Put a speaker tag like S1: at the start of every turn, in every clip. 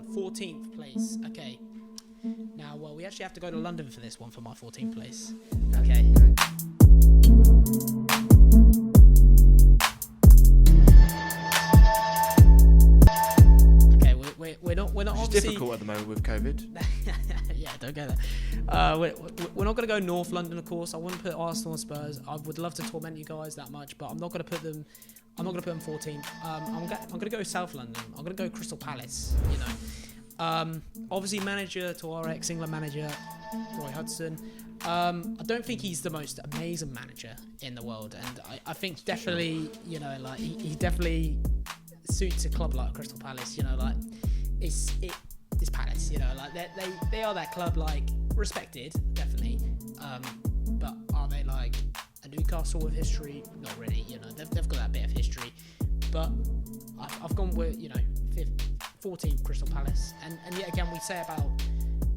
S1: 14th place. Okay. Now, well, we actually have to go to London for this one for my 14th place. Okay. We're not
S2: It's
S1: obviously
S2: difficult at the moment with COVID.
S1: yeah, don't get that. We're not going to go North London, of course. I wouldn't put Arsenal and Spurs. I would love to torment you guys that much, but I'm not going to put them. I'm not going to put them 14th. I'm going to go South London. I'm going to go Crystal Palace. You know, obviously manager to our ex-England manager, Roy Hodgson. I don't think he's the most amazing manager in the world, and I think definitely, you know, like he definitely suits a club like Crystal Palace. You know, like it's Palace. You know, like they are that club, like respected, definitely. But are they like a Newcastle with history? Not really. You know, they've got that bit of history, but I've gone with, you know, 14th Crystal Palace, and yet again we say about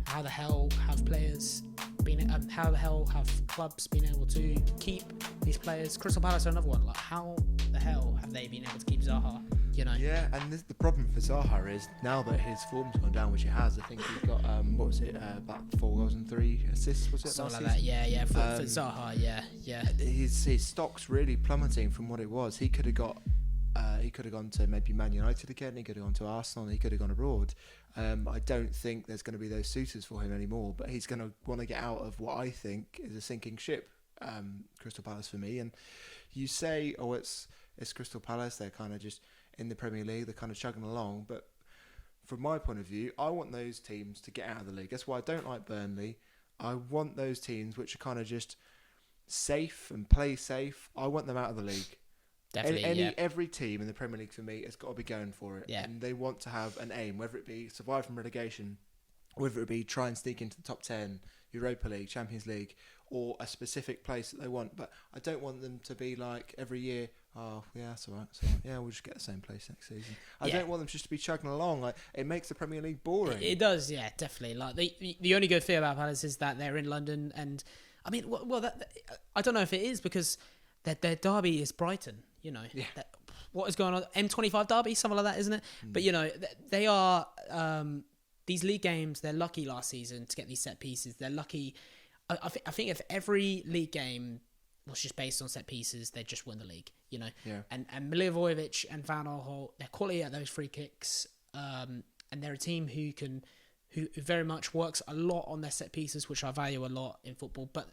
S1: how the hell have players been, how the hell have clubs been able to keep these players. Crystal Palace are another one. Like, how the hell have they been able to keep Zaha? You know.
S2: Yeah, and the problem for Zaha is now that his form's gone down, which it has. I think he's got what was it, about 4 goals and 3 assists? Was it
S1: something
S2: last
S1: like
S2: season?
S1: that? Yeah. For Zaha, yeah.
S2: His stock's really plummeting from what it was. He could have gone to maybe Man United again. He could have gone to Arsenal. He could have gone abroad. I don't think there's going to be those suitors for him anymore. But he's going to want to get out of what I think is a sinking ship. Crystal Palace for me. And you say, oh, it's Crystal Palace. They're kind of just in the Premier League. They're kind of chugging along. But from my point of view, I want those teams to get out of the league. That's why I don't like Burnley. I want those teams which are kind of just safe and play safe. I want them out of the league.
S1: Definitely,
S2: Every team in the Premier League for me has got to be going for it.
S1: Yeah.
S2: And they want to have an aim, whether it be survive from relegation, whether it be try and sneak into the top 10, Europa League, Champions League, or a specific place that they want. But I don't want them to be like every year, oh, yeah, that's all right. So, yeah, we'll just get the same place next season. I don't want them just to be chugging along. Like, it makes the Premier League boring.
S1: It does, yeah, definitely. Like the only good thing about Palace is that they're in London, and I mean, I don't know if it is because their derby is Brighton. You know, what is going on? M25 derby, something like that, isn't it? But you know, they are these league games. They're lucky last season to get these set pieces. They're lucky. I think if every league game was just based on set pieces, they'd just win the league. You know, and Milivojevic and Van Aanholt, they're quality at those free kicks, and they're a team who very much works a lot on their set pieces, which I value a lot in football, but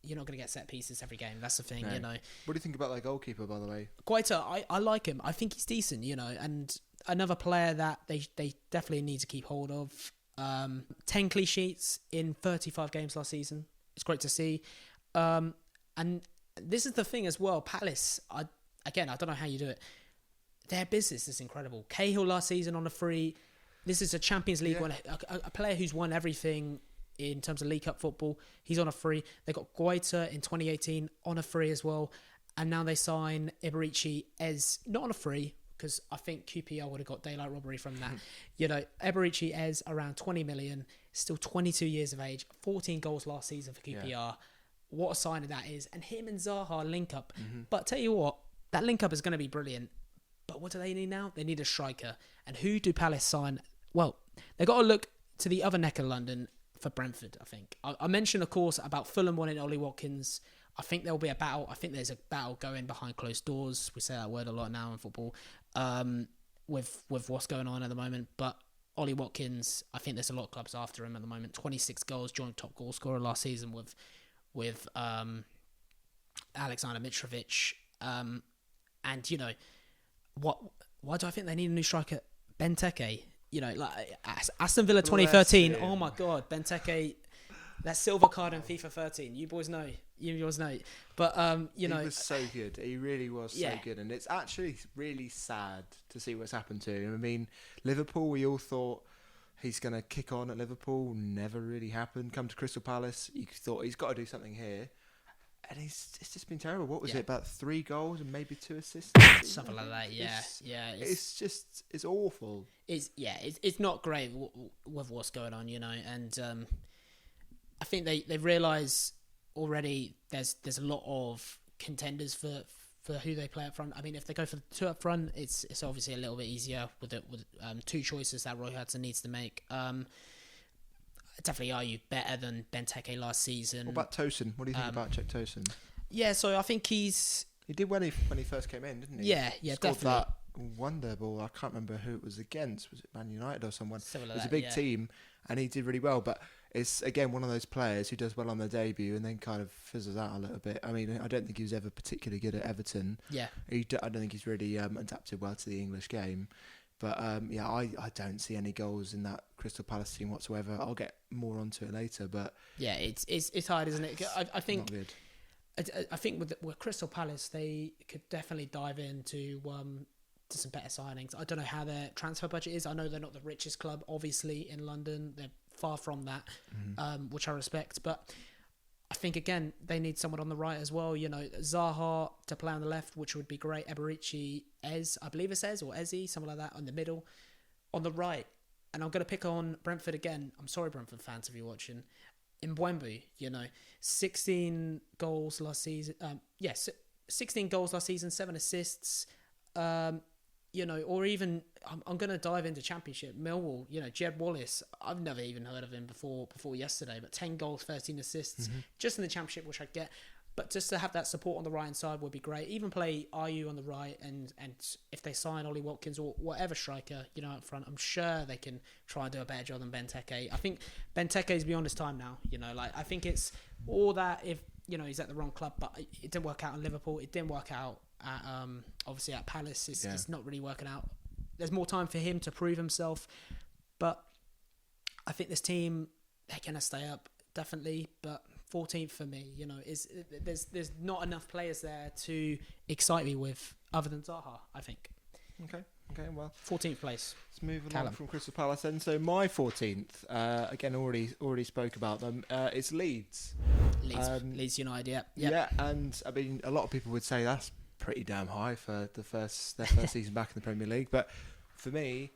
S1: you're not going to get set pieces every game. That's the thing, you know.
S2: What do you think about their goalkeeper, by the way?
S1: Guaita, I like him. I think he's decent, you know, and another player that they definitely need to keep hold of. 10 clean sheets in 35 games last season. It's great to see. And this is the thing as well. Palace, I don't know how you do it. Their business is incredible. Cahill last season on a free. This is a Champions League winner, a player who's won everything in terms of League Cup football. He's on a free. They got Guaita in 2018 on a free as well. And now they sign Iberici as not on a free, because I think QPR would have got daylight robbery from that. You know, Iberici as around 20 million, still 22 years of age, 14 goals last season for QPR. Yeah. What a sign of that is. And him and Zaha link up. Mm-hmm. But tell you what, that link up is going to be brilliant. But what do they need now? They need a striker. And who do Palace sign? Well, they've got to look to the other neck of London for Brentford, I think. I mentioned, of course, about Fulham wanting Ollie Watkins. I think there will be a battle. I think there's a battle going behind closed doors. We say that word a lot now in football, with what's going on at the moment. But Ollie Watkins, I think there's a lot of clubs after him at the moment. 26 goals, joint top goal scorer last season with Alexander Mitrovic. And, you know, why do I think they need a new striker? Benteke. You know, like Aston Villa 2013. Oh my God, Benteke, that silver card in FIFA 13. You boys know. But you know,
S2: he was so good. He really was so good, and it's actually really sad to see what's happened to him. I mean, Liverpool. We all thought he's going to kick on at Liverpool. Never really happened. Come to Crystal Palace. You thought he's got to do something here. And it's just been terrible. What was it? About 3 goals and maybe 2 assists?
S1: Something like that, yeah.
S2: It's awful.
S1: It's not great with what's going on, you know. And I think they realise already there's a lot of contenders for for who they play up front. I mean, if they go for the two up front, it's obviously a little bit easier with two choices that Roy Hodgson needs to make. Definitely Ayew better than Benteke last season.
S2: What about Tosin? What do you think about Jack Tosin?
S1: Yeah, so I think he
S2: did when he first came in, didn't he?
S1: Yeah,
S2: Scored
S1: definitely.
S2: that wonder ball. I can't remember who it was against. Was it Man United or someone? It was a big team, and he did really well. But it's again one of those players who does well on their debut and then kind of fizzles out a little bit. I mean, I don't think he was ever particularly good at Everton.
S1: Yeah,
S2: I don't think he's really adapted well to the English game. But I don't see any goals in that Crystal Palace team whatsoever. I'll get more onto it later, but
S1: yeah, it's hard, isn't it? I think
S2: not good.
S1: I think with Crystal Palace, they could definitely dive into to some better signings. I don't know how their transfer budget is. I know they're not the richest club, obviously, in London. They're far from that, which I respect. But I think, again, they need someone on the right as well. You know, Zaha to play on the left, which would be great. Eberici, I believe it's Ez or Ezzy, something like that, on the middle. On the right, and I'm going to pick on Brentford again. I'm sorry, Brentford fans, if you're watching. Mbeumo, 16 goals last season. 16 goals last season, 7 assists. Or even I'm going to dive into Championship. Millwall, Jed Wallace. I've never even heard of him before yesterday, but 10 goals, 13 assists, just in the Championship, which I get. But just to have that support on the right hand side would be great. Even play Ayew on the right, and if they sign Ollie Watkins or whatever striker, up front, I'm sure they can try and do a better job than Benteke. I think Benteke is beyond his time now. I think it's all that if he's at the wrong club, but it didn't work out in Liverpool. It didn't work out at obviously at Palace. It's not really working out. There's more time for him to prove himself, but I think this team, they're gonna stay up definitely, but 14th for me, there's not enough players there to excite me with other than Zaha, I think.
S2: Okay, well,
S1: 14th place.
S2: Let's move on from Crystal Palace then. So my 14th, again, already spoke about them. It's Leeds.
S1: Leeds United, yeah.
S2: Yeah, and I mean, a lot of people would say that's pretty damn high for their first season back in the Premier League, but for me,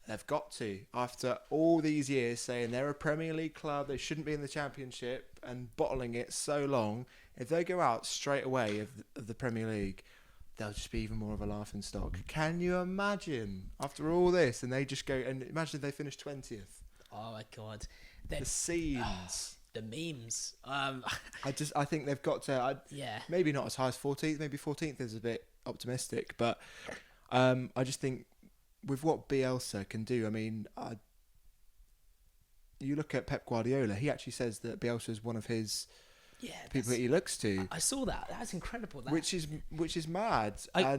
S2: they've got to. After all these years saying they're a Premier League club, they shouldn't be in the Championship, and bottling it so long, if they go out straight away of the Premier League, they'll just be even more of a laughing stock. Can you imagine, after all this, and they just go, and imagine if they finish 20th?
S1: Oh my God.
S2: The scenes.
S1: The memes.
S2: I think they've got to, maybe not as high as 14th, maybe 14th is a bit optimistic, but I just think with what Bielsa can do, I mean, you look at Pep Guardiola, he actually says that Bielsa is one of his people that he looks to.
S1: I saw that. That's incredible.
S2: Which is mad.
S1: I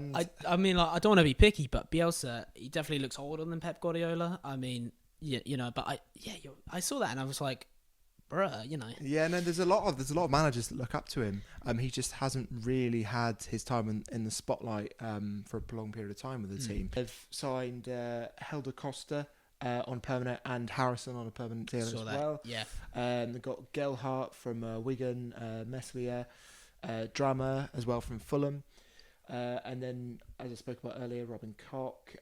S1: mean, like, I don't want to be picky, but Bielsa, he definitely looks older than Pep Guardiola. I mean, but I saw that and I was like, bruh,
S2: Yeah, no, there's a lot of managers that look up to him. He just hasn't really had his time in the spotlight for a prolonged period of time with the team. They've signed Helder Costa on permanent and Harrison on a permanent deal as well.
S1: Yeah.
S2: They've got Gelhardt from Wigan, Meslier, Drama as well from Fulham, and then, as I spoke about earlier, Robin Koch.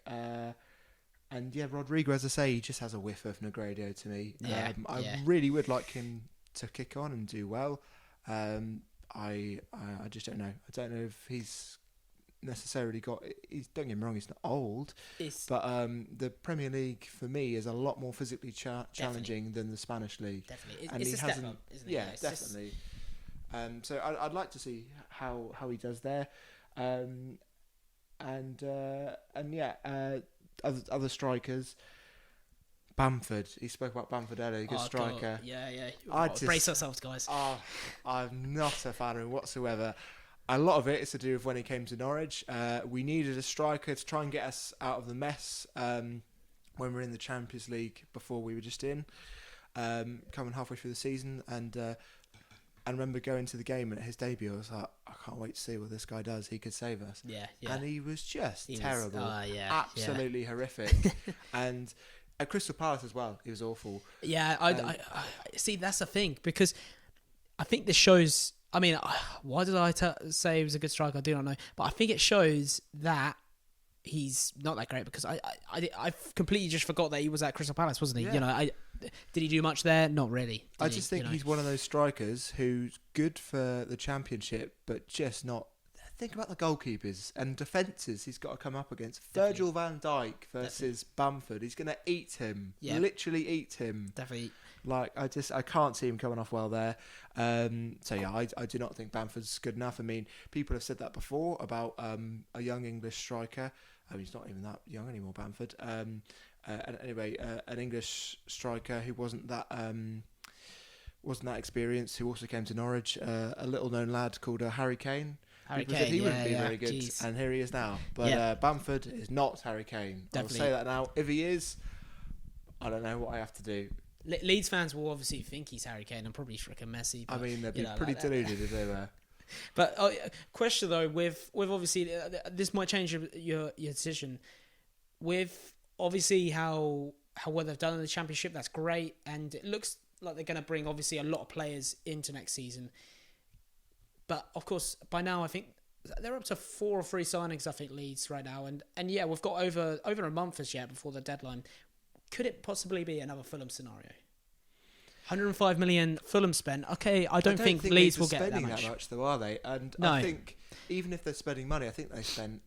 S2: And Rodrigo, as I say, he just has a whiff of Negredo to me. I really would like him to kick on and do well. I just don't know. I don't know if he's necessarily got. Don't get me wrong, he's not old, but the Premier League for me is a lot more physically challenging than the Spanish league.
S1: Definitely,
S2: and
S1: it's a step up, isn't it?
S2: Yeah, definitely. So I'd like to see how he does there, other strikers. Bamford. He spoke about Bamford earlier. Good striker.
S1: God. Brace ourselves, guys.
S2: I'm not a fan of him whatsoever. A lot of it is to do with when he came to Norwich. We needed a striker to try and get us out of the mess when we were in the Champions League before we were just in, coming halfway through the season. And I remember going to the game and at his debut, I was like, I can't wait to see what this guy does. He could save us.
S1: Yeah.
S2: And he was just terrible. Absolutely horrific. And at Crystal Palace as well, he was awful.
S1: Yeah, I see, that's the thing, because I think this shows... I mean, why did I say he was a good striker? I do not know. But I think it shows that he's not that great, because I completely just forgot that he was at Crystal Palace, wasn't he?
S2: Yeah.
S1: Did he do much there? Not really.
S2: I just think he's one of those strikers who's good for the Championship, but just not... think about the goalkeepers and defences he's got to come up against. Virgil van Dijk versus Bamford. He's going to eat him. Yeah. Literally eat him.
S1: Definitely.
S2: Like, I can't see him coming off well there. So yeah, I do not think Bamford's good enough. I mean, people have said that before about a young English striker. He's not even that young anymore, Bamford. Anyway, an English striker who wasn't that experienced, who also came to Norwich. A little known lad called Harry Kane. People said he wouldn't be very good, and here he is now. But Bamford is not Harry Kane. Definitely. I'll say that now. If he is, I don't know what I have to do.
S1: Leeds fans will obviously think he's Harry Kane and probably freaking Messi. But,
S2: I mean, they'd be pretty deluded if they were.
S1: But question though, with obviously this might change your decision. With obviously how well they've done in the Championship, that's great, and it looks like they're going to bring obviously a lot of players into next season. But of course, by now I think they're up to 4 or 3 signings. I think Leeds right now, and yeah, we've got over a month as yet before the deadline. Could it possibly be another Fulham scenario? 105 million Fulham spent. Okay, I don't think Leeds will get that much.
S2: That much, though, are they? And no. I think even if they're spending money, I think they spent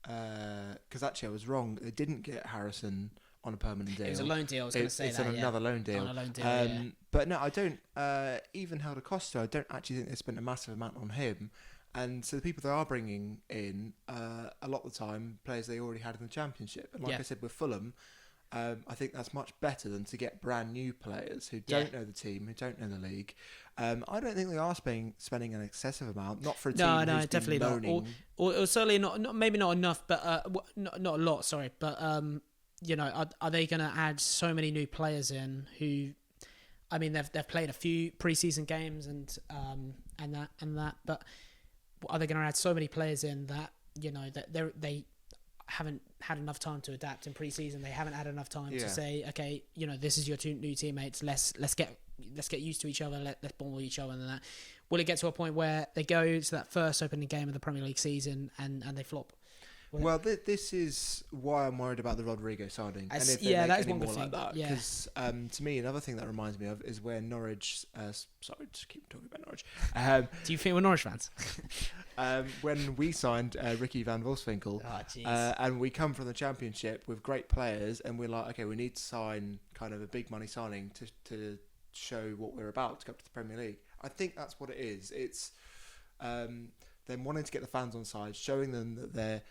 S2: because actually I was wrong. They didn't get Harrison on a permanent deal.
S1: It was a loan deal. I was going to say
S2: it's on another loan deal.
S1: On a loan deal,
S2: But no, I don't. Even Helder Costa, I don't actually think they spent a massive amount on him. And so the people they are bringing in, a lot of the time, players they already had in the Championship. And like I said, with Fulham, I think that's much better than to get brand new players who don't know the team, who don't know the league. I don't think they are spending an excessive amount. Not for a team who's
S1: definitely
S2: been moaning.
S1: Or certainly not. Maybe not enough, but not a lot. Sorry, but are they going to add so many new players in who? I mean, they've played a few preseason games and that, but are they going to add so many players in that that they haven't had enough time to adapt in pre-season? They haven't had enough time to say, okay, this is your 2 new teammates. Let's get used to each other. Let's bond with each other. And that, will it get to a point where they go to that first opening game of the Premier League season and they flop?
S2: Well, this is why I'm worried about the Rodrigo signing. And if
S1: that is
S2: any
S1: one good
S2: more
S1: thing.
S2: Like that, because to me, another thing that reminds me of is where Norwich. Sorry, just keep talking about Norwich.
S1: Do you think we're Norwich fans?
S2: When we signed Ricky van Wolfswinkel, and we come from the Championship with great players, and we're like, okay, we need to sign kind of a big money signing to show what we're about to go up to the Premier League. I think that's what it is. It's them wanting to get the fans on side, showing them that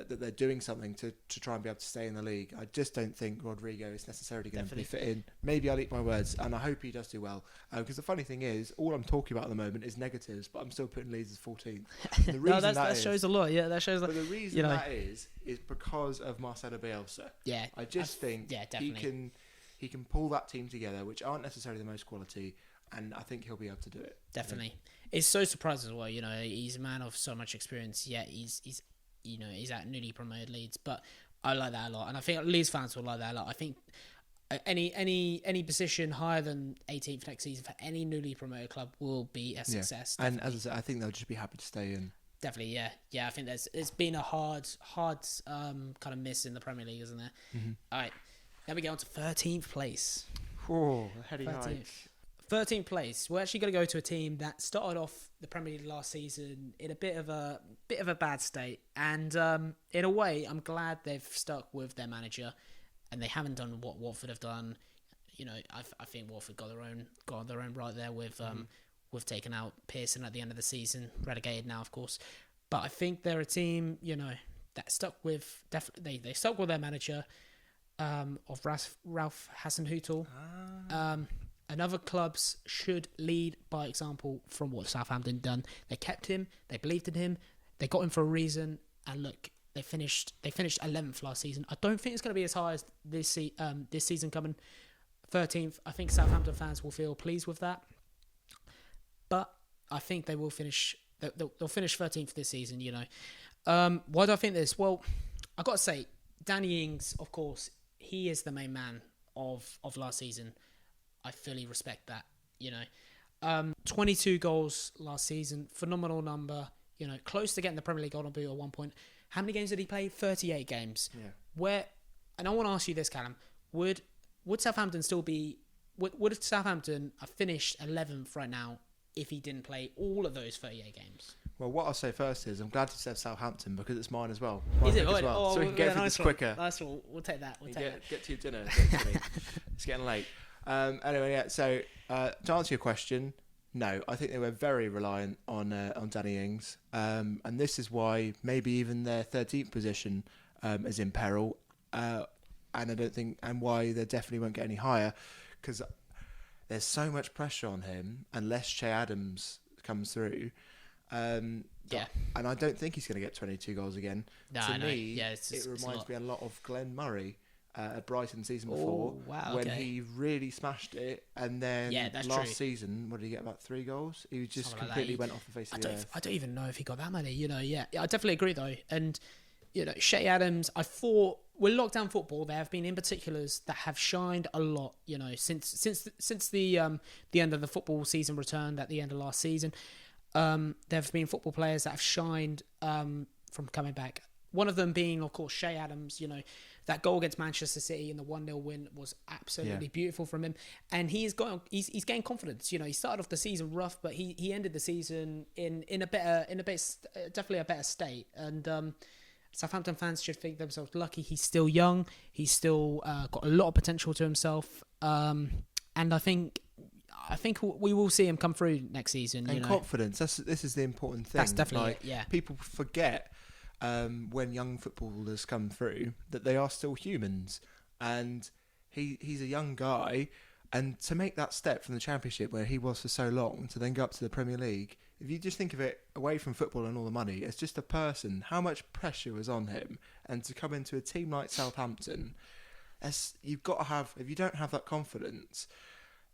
S2: they're doing something to try and be able to stay in the league. I just don't think Rodrigo is necessarily going to be fit in. Maybe I'll eat my words, and I hope he does do well. Because the funny thing is, all I'm talking about at the moment is negatives, but I'm still putting Leeds as 14th. The reason
S1: that shows a lot. Yeah, that shows.
S2: But the reason that is because of Marcelo Bielsa.
S1: Yeah,
S2: I just think he can pull that team together, which aren't necessarily the most quality, and I think he'll be able to do it.
S1: Definitely, it's so surprising as well. He's a man of so much experience. Yet he's at newly promoted Leeds, but I like that a lot, and I think Leeds fans will like that a lot. I think any position higher than 18th next season for any newly promoted club will be a success.
S2: Yeah. And as I said, I think they'll just be happy to stay in.
S1: Definitely, yeah. I think it's been a hard kind of miss in the Premier League, isn't there? Mm-hmm. All right, now we get on to 13th place.
S2: Oh, heady hike.
S1: 13th place. We're actually going to go to a team that started off the Premier League last season in a bit of a bad state, and in a way, I'm glad they've stuck with their manager, and they haven't done what Watford have done. I think Watford got their own right there with with taking out Pearson at the end of the season, relegated now, of course. But I think they're a team, that stuck with they stuck with their manager of Ralph Hasenhüttl. And other clubs should lead by example from what Southampton done. They kept him. They believed in him. They got him for a reason. And look, they finished 11th last season. I don't think it's going to be as high as this season coming 13th. I think Southampton fans will feel pleased with that. But I think they will finish. They'll finish 13th this season. Why do I think this? Well, I got to say, Danny Ings, of course, he is the main man of last season. I fully respect that, 22 goals last season, phenomenal number, close to getting the Premier League Golden Boot at one point. How many games did he play? 38 games. Yeah. And I want to ask you this, Callum, would Southampton still be, would Southampton have finished 11th right now if he didn't play all of those 38 games.
S2: Well, what I'll say first is I'm glad you said Southampton because it's mine as well.
S1: Is it?
S2: As well. So we can get through this quicker.
S1: Nice one. We'll take that.
S2: Get to your dinner. It's getting late. Anyway, yeah. So to answer your question, no, I think they were very reliant on Danny Ings, and this is why maybe even their 13th position is in peril, and I don't think, and why they definitely won't get any higher, because there's so much pressure on him unless Che Adams comes through. And I don't think he's going to get 22 goals again. To me, it reminds me a lot of Glenn Murray at Brighton season before, when he really smashed it, and then last season, what did he get, about 3 goals? He just completely went off the face of the earth.
S1: I don't even know if he got that many. I definitely agree though, and Che Adams, I thought with lockdown football, there have been in particulars that have shined a lot. Since the end of the football season returned at the end of last season. There have been football players that have shined from coming back. One of them being, of course, Che Adams. That goal against Manchester City in the 1-0 win was absolutely beautiful from him, and he's gained confidence. He started off the season rough, but he ended the season in definitely a better state. And Southampton fans should think themselves lucky. He's still young. He's still got a lot of potential to himself, and I think we will see him come through next season.
S2: And confidence. This is the important thing.
S1: That's definitely it, yeah.
S2: People forget when young footballers come through that they are still humans, and he's a young guy, and to make that step from the Championship where he was for so long to then go up to the Premier League, if you just think of it away from football and all the money, it's just a person, how much pressure was on him, and to come into a team like Southampton, you've got to have, if you don't have that confidence,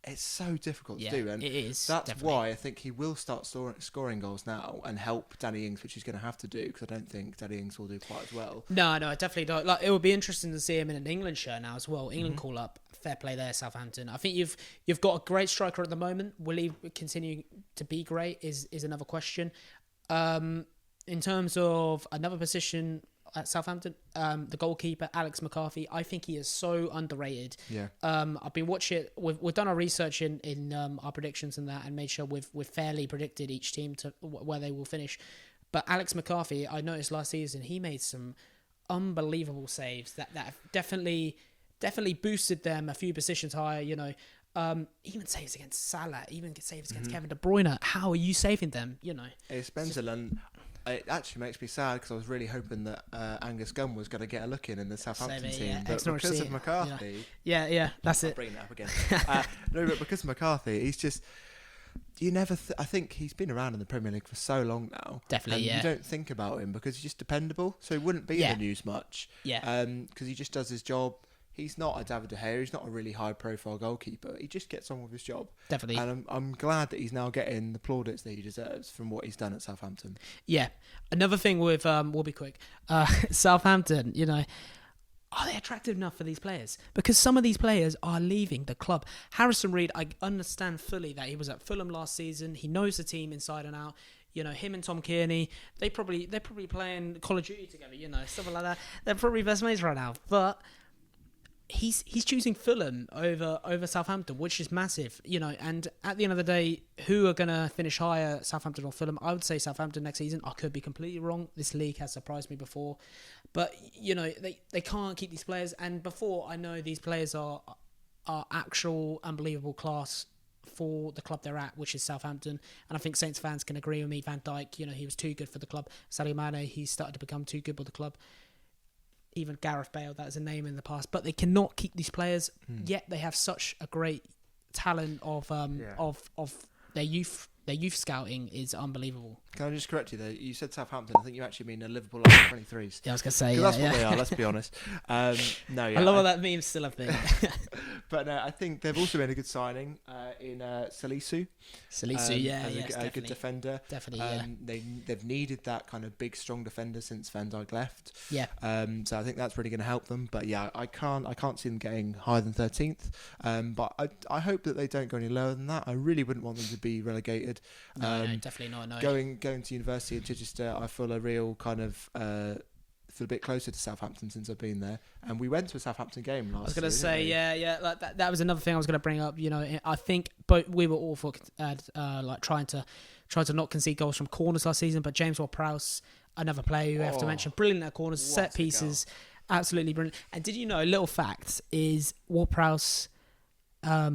S2: it's so difficult to do, and
S1: it is.
S2: That's
S1: definitely
S2: why I think he will start scoring goals now and help Danny Ings, which he's going to have to do, because I don't think Danny Ings will do quite as well.
S1: No, I definitely don't. It would be interesting to see him in an England shirt now as well. England call up, fair play there, Southampton. I think you've got a great striker at the moment. Will he continue to be great? Is another question. In terms of another position at Southampton, the goalkeeper Alex McCarthy, I think he is so underrated.
S2: Yeah.
S1: I've been watching it. We've done our research in our predictions and that, and made sure we've fairly predicted each team to where they will finish. But Alex McCarthy, I noticed last season he made some unbelievable saves that have definitely boosted them a few positions higher. Even saves against Salah, even saves against Kevin De Bruyne. How are you saving them?
S2: It's Benzema, and it actually makes me sad because I was really hoping that Angus Gunn was going to get a look in the Southampton team, but because of McCarthy,
S1: that's it.
S2: I'll bring that up again. No, but because of McCarthy, he's just I think he's been around in the Premier League for so long now.
S1: Definitely,
S2: and you don't think about him because he's just dependable, so he wouldn't be in the news much. Because he just does his job. He's not a David De Gea. He's not a really high-profile goalkeeper. He just gets on with his job.
S1: Definitely.
S2: And I'm glad that he's now getting the plaudits that he deserves from what he's done at Southampton.
S1: Yeah. Another thing with, we'll be quick, Southampton, are they attractive enough for these players? Because some of these players are leaving the club. Harrison Reed, I understand fully that he was at Fulham last season. He knows the team inside and out. Him and Tom Kearney, they're probably playing Call of Duty together, stuff like that. They're probably best mates right now. But he's choosing Fulham over Southampton, which is massive, and at the end of the day, who are going to finish higher, Southampton or Fulham? I would say Southampton next season. I could be completely wrong. This league has surprised me before, but they can't keep these players, and before I know these players are actual unbelievable class for the club they're at, which is Southampton. And I think Saints fans can agree with me. Van Dijk, he was too good for the club. Sadio Mane, he started to become too good with the club. Even Gareth Bale, that is a name in the past, but they cannot keep these players. Yet they have such a great talent of their youth. Their youth scouting is unbelievable.
S2: Can I just correct you though? You said Southampton. I think you actually mean the Liverpool under 23s.
S1: Yeah, I was gonna say
S2: that's what they are. Let's be honest. I
S1: love that meme's still a thing.
S2: But I think they've also made a good signing in Salisu.
S1: A
S2: good defender.
S1: Definitely,
S2: They've needed that kind of big, strong defender since Van Dijk left.
S1: Yeah.
S2: So I think that's really going to help them. But yeah, I can't see them getting higher than 13th. But I hope that they don't go any lower than that. I really wouldn't want them to be relegated.
S1: No, definitely not. No.
S2: Going to university at Chichester, I feel a real kind of feel a bit closer to Southampton since I've been there. And we went to a Southampton game last.
S1: I was going to
S2: year,
S1: say,
S2: didn't we?
S1: yeah. Like that was another thing I was going to bring up. You know, I think we were all for like trying to not concede goals from corners last season. But James Ward-Prowse, another player you have to mention, brilliant at corners, set pieces, absolutely brilliant. And did you know, a little fact is Ward-Prowse, I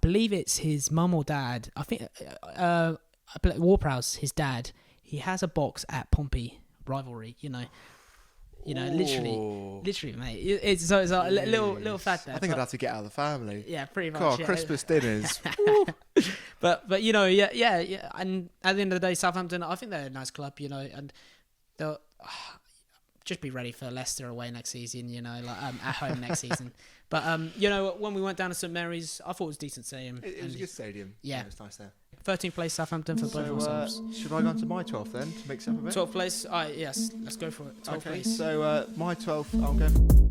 S1: believe it's his mum or dad. I think Ward-Prowse, his dad, he has a box at Pompey rivalry. You know, literally, mate. It's a little fact there.
S2: I think I'd have to get out of the family.
S1: Yeah, pretty much.
S2: God,
S1: yeah.
S2: Christmas dinners.
S1: But you know, yeah. And at the end of the day, Southampton, I think they're a nice club, you know, and they'll just be ready for Leicester away next season, you know, like at home next season. But you know, when we went down to St Mary's, I thought it was a decent stadium.
S2: It was a good stadium.
S1: Yeah,
S2: It's nice there.
S1: 13th place Southampton for both ourselves.
S2: Should I go on to my 12th then to mix up a bit?
S1: 12th place. Yes, let's go for it. 12th place.
S2: So my 12th, I'm going.